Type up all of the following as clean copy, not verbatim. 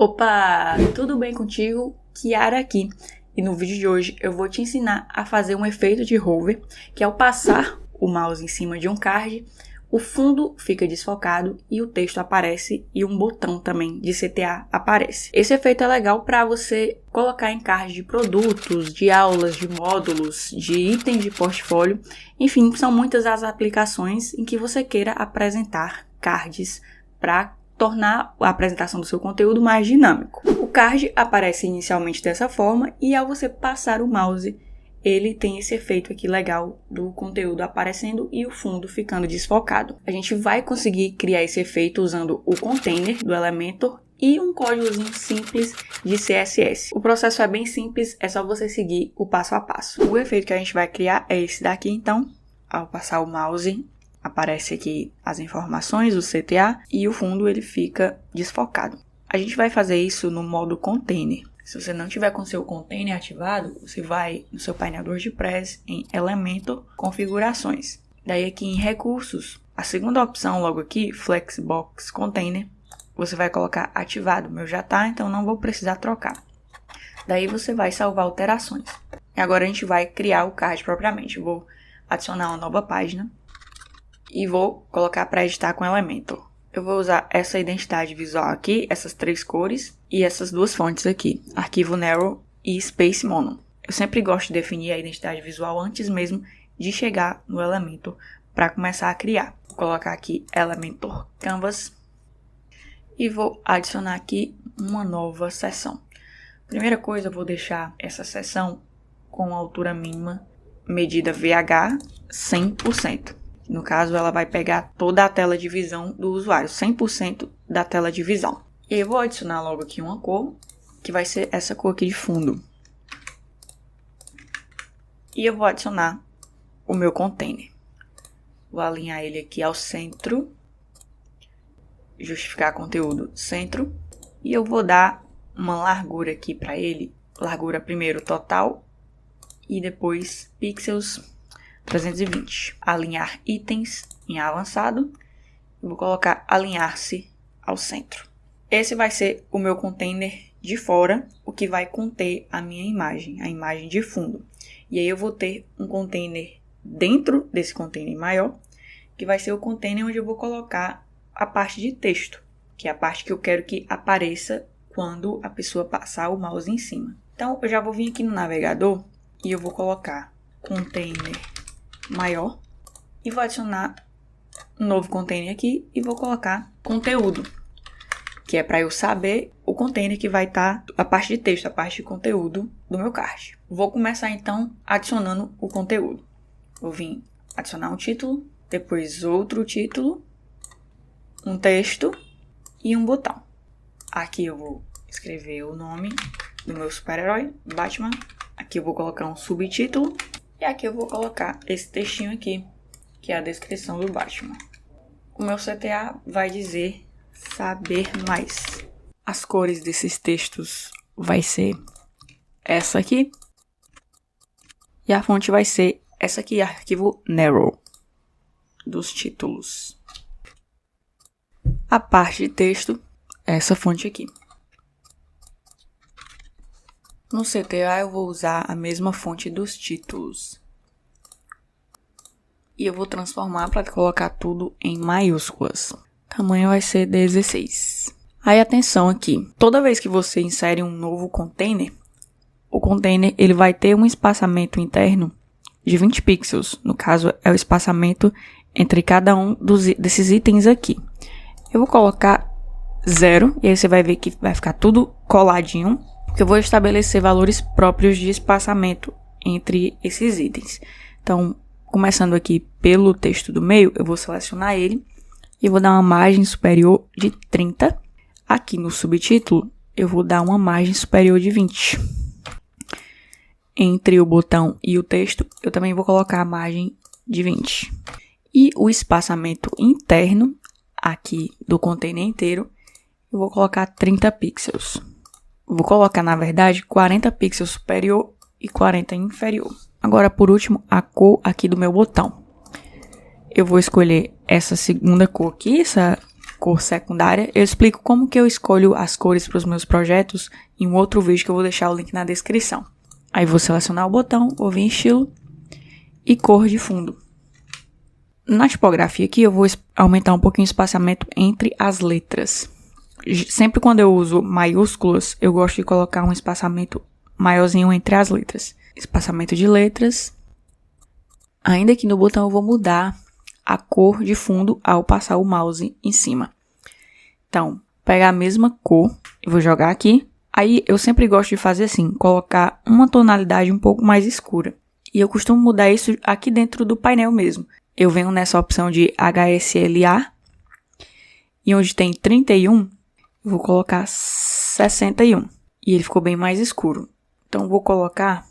Opa, tudo bem contigo? Kiara aqui. E no vídeo de hoje eu vou te ensinar a fazer um efeito de hover, que é ao passar o mouse em cima de um card, o fundo fica desfocado e o texto aparece e um botão também de CTA aparece. Esse efeito é legal para você colocar em cards de produtos, de aulas, de módulos, de itens de portfólio. Enfim, são muitas as aplicações em que você queira apresentar cards para tornar a apresentação do seu conteúdo mais dinâmico. O card aparece inicialmente dessa forma e ao você passar o mouse, ele tem esse efeito aqui legal do conteúdo aparecendo e o fundo ficando desfocado. A gente vai conseguir criar esse efeito usando o container do Elementor e um códigozinho simples de CSS. O processo é bem simples, é só você seguir o passo a passo. O efeito que a gente vai criar é esse daqui, então, ao passar o mouse, aparece aqui as informações, o CTA, e o fundo ele fica desfocado. A gente vai fazer isso no modo container. Se você não tiver com seu container ativado, você vai no seu painel do WordPress, em Elementor, Configurações. Daí aqui em Recursos, a segunda opção logo aqui, Flexbox Container, você vai colocar ativado. O meu já tá, então não vou precisar trocar. Daí você vai salvar alterações. E agora a gente vai criar o card propriamente. Eu vou adicionar uma nova página e vou colocar para editar com Elementor. Eu vou usar essa identidade visual aqui, essas três cores e essas duas fontes aqui, arquivo narrow e space mono. Eu sempre gosto de definir a identidade visual antes mesmo de chegar no Elementor para começar a criar. Vou colocar aqui Elementor Canvas e vou adicionar aqui uma nova seção. Primeira coisa, eu vou deixar essa seção com a altura mínima medida VH 100%. No caso, ela vai pegar toda a tela de visão do usuário, 100% da tela de visão. E eu vou adicionar logo aqui uma cor, que vai ser essa cor aqui de fundo. E eu vou adicionar o meu container. Vou alinhar ele aqui ao centro, justificar conteúdo centro. E eu vou dar uma largura aqui para ele, largura primeiro total e depois pixels 320. Alinhar itens em avançado. Eu vou colocar alinhar-se ao centro. Esse vai ser o meu container de fora, o que vai conter a minha imagem, a imagem de fundo. E aí eu vou ter um container dentro desse container maior, que vai ser o container onde eu vou colocar a parte de texto, que é a parte que eu quero que apareça quando a pessoa passar o mouse em cima. Então eu já vou vir aqui no navegador e eu vou colocar container maior e vou adicionar um novo container aqui e vou colocar conteúdo, que é para eu saber o container que vai estar a parte de texto, a parte de conteúdo do meu card. Vou começar então adicionando o conteúdo. Vou vir adicionar um título, depois outro título, um texto e um botão. Aqui eu vou escrever o nome do meu super-herói, Batman. Aqui eu vou colocar um subtítulo. E aqui eu vou colocar esse textinho aqui, que é a descrição do Batman. O meu CTA vai dizer saber mais. As cores desses textos vai ser essa aqui. E a fonte vai ser essa aqui, arquivo narrow dos títulos. A parte de texto é essa fonte aqui. No CTA eu vou usar a mesma fonte dos títulos. E eu vou transformar para colocar tudo em maiúsculas. O tamanho vai ser 16. Aí atenção aqui, toda vez que você insere um novo container, o container ele vai ter um espaçamento interno de 20 pixels. No caso é o espaçamento entre cada um desses itens aqui. Eu vou colocar 0 e aí você vai ver que vai ficar tudo coladinho. Eu vou estabelecer valores próprios de espaçamento entre esses itens. Então, começando aqui pelo texto do meio, eu vou selecionar ele e vou dar uma margem superior de 30. Aqui no subtítulo, eu vou dar uma margem superior de 20. Entre o botão e o texto, eu também vou colocar a margem de 20. E o espaçamento interno, aqui do container inteiro, eu vou colocar 30 pixels. Vou colocar, na verdade, 40 pixels superior e 40 inferior. Agora, por último, a cor aqui do meu botão. Eu vou escolher essa segunda cor aqui, essa cor secundária. Eu explico como que eu escolho as cores para os meus projetos em um outro vídeo que eu vou deixar o link na descrição. Aí vou selecionar o botão, vou vir em estilo e cor de fundo. Na tipografia aqui eu vou aumentar um pouquinho o espaçamento entre as letras. Sempre quando eu uso maiúsculas, eu gosto de colocar um espaçamento maiorzinho entre as letras. Espaçamento de letras. Ainda aqui no botão eu vou mudar a cor de fundo ao passar o mouse em cima. Então, pegar a mesma cor e vou jogar aqui. Aí eu sempre gosto de fazer assim, colocar uma tonalidade um pouco mais escura. E eu costumo mudar isso aqui dentro do painel mesmo. Eu venho nessa opção de HSLA. E onde tem 31, eu vou colocar 61. E ele ficou bem mais escuro. Então eu vou colocar,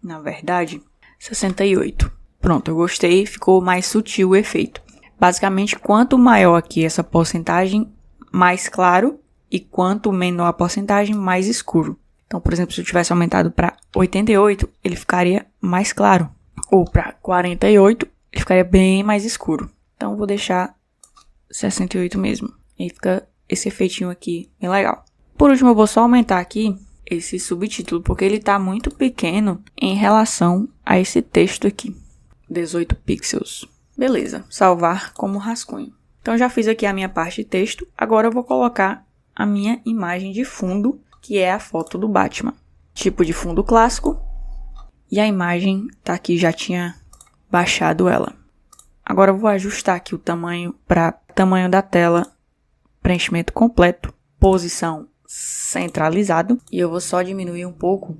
na verdade, 68. Pronto, eu gostei, ficou mais sutil o efeito. Basicamente, quanto maior aqui essa porcentagem, mais claro. E quanto menor a porcentagem, mais escuro. Então, por exemplo, se eu tivesse aumentado para 88, ele ficaria mais claro. Ou para 48, ele ficaria bem mais escuro. Então, eu vou deixar 68 mesmo. E aí fica esse efeitinho aqui bem legal. Por último, eu vou só aumentar aqui esse subtítulo, porque ele está muito pequeno em relação a esse texto aqui. 18 pixels. Beleza, salvar como rascunho. Então, já fiz aqui a minha parte de texto. Agora eu vou colocar a minha imagem de fundo, que é a foto do Batman. Tipo de fundo clássico. E a imagem tá aqui, já tinha baixado ela. Agora eu vou ajustar aqui o tamanho para tamanho da tela, preenchimento completo, posição centralizado. E eu vou só diminuir um pouco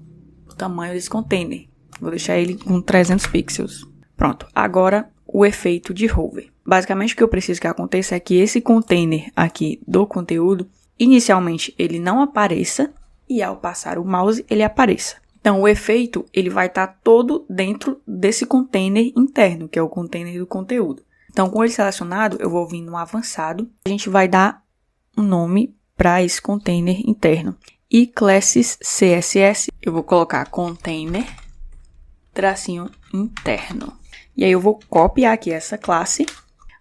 o tamanho desse container. Vou deixar ele com 300 pixels. Pronto, agora o efeito de hover. Basicamente o que eu preciso que aconteça é que esse container aqui do conteúdo, inicialmente ele não apareça e ao passar o mouse ele apareça. Então o efeito ele vai estar todo dentro desse container interno, que é o container do conteúdo. Então com ele selecionado eu vou vir no avançado. A gente vai dar um nome para esse container interno. E classes CSS eu vou colocar container tracinho interno. E aí eu vou copiar aqui essa classe.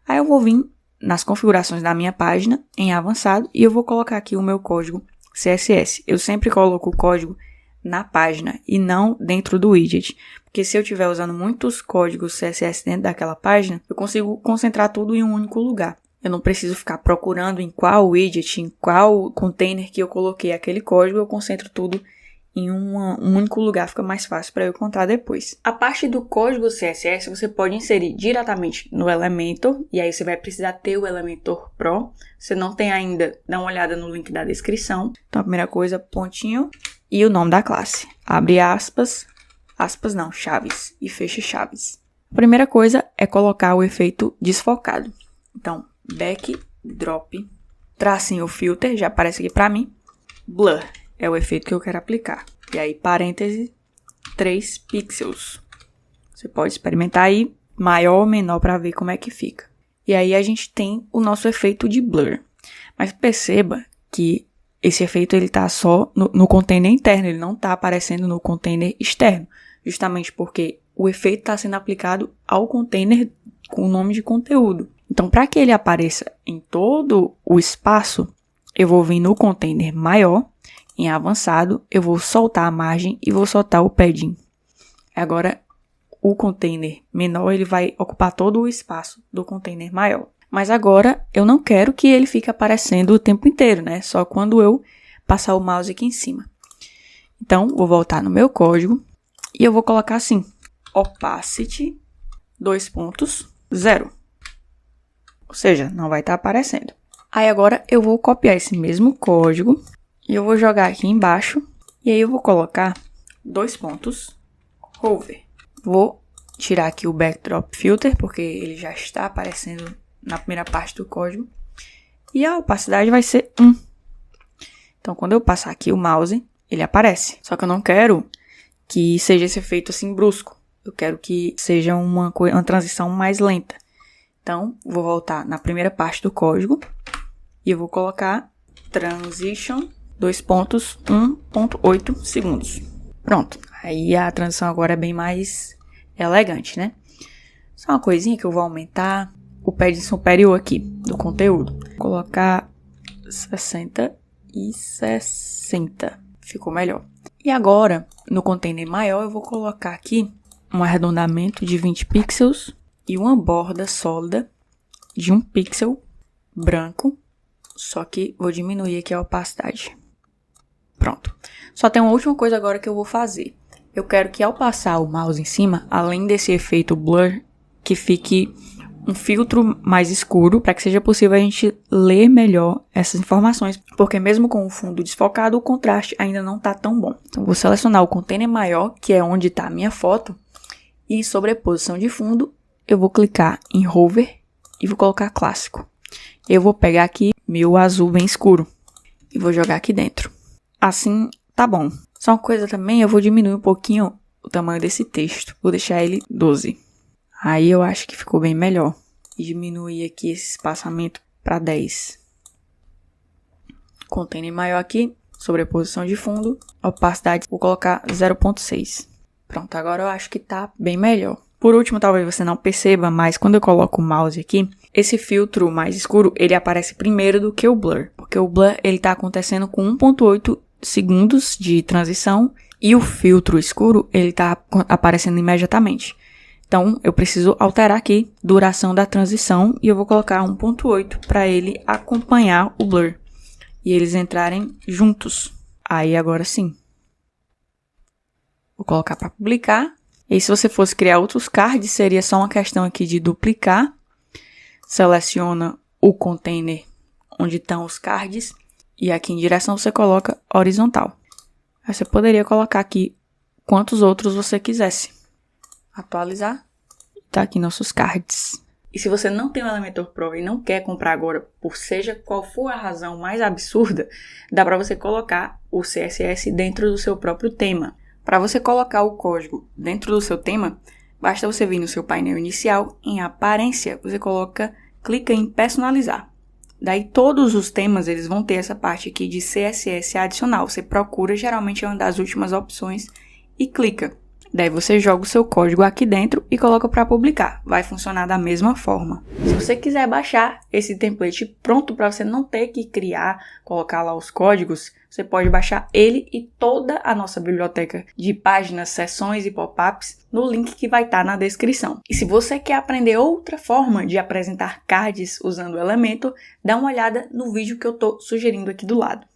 Aí eu vou vir nas configurações da minha página, em avançado, e eu vou colocar aqui o meu código CSS. Eu sempre coloco o código na página e não dentro do widget, porque se eu estiver usando muitos códigos CSS dentro daquela página, eu consigo concentrar tudo em um único lugar. Eu não preciso ficar procurando em qual widget, em qual container que eu coloquei aquele código, eu concentro tudo em um único lugar, fica mais fácil para eu encontrar depois. A parte do código CSS você pode inserir diretamente no Elementor, e aí você vai precisar ter o Elementor Pro. Se não tem ainda, dá uma olhada no link da descrição. Então a primeira coisa, pontinho e o nome da classe. Abre aspas, aspas não, chaves, e fecha chaves. A primeira coisa é colocar o efeito desfocado. Então, backdrop, tracinho filter, já aparece aqui para mim, blur. É o efeito que eu quero aplicar. E aí, parêntese, 3 pixels. Você pode experimentar aí, maior ou menor, para ver como é que fica. E aí, a gente tem o nosso efeito de blur. Mas perceba que esse efeito ele tá só no container interno, ele não está aparecendo no container externo. Justamente porque o efeito está sendo aplicado ao container com o nome de conteúdo. Então, para que ele apareça em todo o espaço, eu vou vir no container maior. Em avançado, eu vou soltar a margem e vou soltar o padding. Agora, o container menor, ele vai ocupar todo o espaço do container maior. Mas agora, eu não quero que ele fique aparecendo o tempo inteiro, né? Só quando eu passar o mouse aqui em cima. Então, vou voltar no meu código e eu vou colocar assim, opacity, 0. Ou seja, não vai estar aparecendo. Aí agora, eu vou copiar esse mesmo código. E eu vou jogar aqui embaixo. E aí eu vou colocar 2 pontos. Hover. Vou tirar aqui o backdrop filter, porque ele já está aparecendo na primeira parte do código. E a opacidade vai ser 1. Então, quando eu passar aqui o mouse, ele aparece. Só que eu não quero que seja esse efeito assim brusco. Eu quero que seja uma transição mais lenta. Então, vou voltar na primeira parte do código. E eu vou colocar transition... 1.8 segundos. Pronto. Aí a transição agora é bem mais elegante, né? Só uma coisinha que eu vou aumentar o padding superior aqui do conteúdo. Vou colocar 60 e 60. Ficou melhor. E agora, no container maior, eu vou colocar aqui um arredondamento de 20 pixels e uma borda sólida de 1 pixel branco, só que vou diminuir aqui a opacidade. Pronto. Só tem uma última coisa agora que eu vou fazer. Eu quero que ao passar o mouse em cima, além desse efeito blur, que fique um filtro mais escuro, para que seja possível a gente ler melhor essas informações, porque mesmo com o fundo desfocado, o contraste ainda não está tão bom. Então, vou selecionar o container maior, que é onde está a minha foto, e em sobreposição de fundo, eu vou clicar em hover e vou colocar clássico. Eu vou pegar aqui meu azul bem escuro e vou jogar aqui dentro. Assim, tá bom. Só uma coisa também, eu vou diminuir um pouquinho o tamanho desse texto. Vou deixar ele 12. Aí eu acho que ficou bem melhor. E diminuir aqui esse espaçamento para 10. Container maior aqui, sobreposição de fundo, opacidade, vou colocar 0.6. Pronto, agora eu acho que tá bem melhor. Por último, talvez você não perceba, mas quando eu coloco o mouse aqui, esse filtro mais escuro, ele aparece primeiro do que o blur. Porque o blur, ele tá acontecendo com 1.8 segundos de transição e o filtro escuro, ele tá aparecendo imediatamente. Então, eu preciso alterar aqui a duração da transição e eu vou colocar 1.8 para ele acompanhar o blur e eles entrarem juntos. Aí, agora sim. Vou colocar para publicar. E se você fosse criar outros cards, seria só uma questão aqui de duplicar. Seleciona o container onde estão os cards e aqui em direção você coloca horizontal. Aí você poderia colocar aqui quantos outros você quisesse. Atualizar. Tá aqui nossos cards. E se você não tem o Elementor Pro e não quer comprar agora, por seja qual for a razão mais absurda, dá para você colocar o CSS dentro do seu próprio tema. Para você colocar o código dentro do seu tema, basta você vir no seu painel inicial, em aparência, você clica em personalizar. Daí todos os temas eles vão ter essa parte aqui de CSS adicional. Você procura, geralmente é uma das últimas opções, e clica. Daí você joga o seu código aqui dentro e coloca para publicar. Vai funcionar da mesma forma. Se você quiser baixar esse template pronto para você não ter que criar, colocar lá os códigos, você pode baixar ele e toda a nossa biblioteca de páginas, seções e pop-ups no link que vai estar na descrição. E se você quer aprender outra forma de apresentar cards usando o Elementor, dá uma olhada no vídeo que eu estou sugerindo aqui do lado.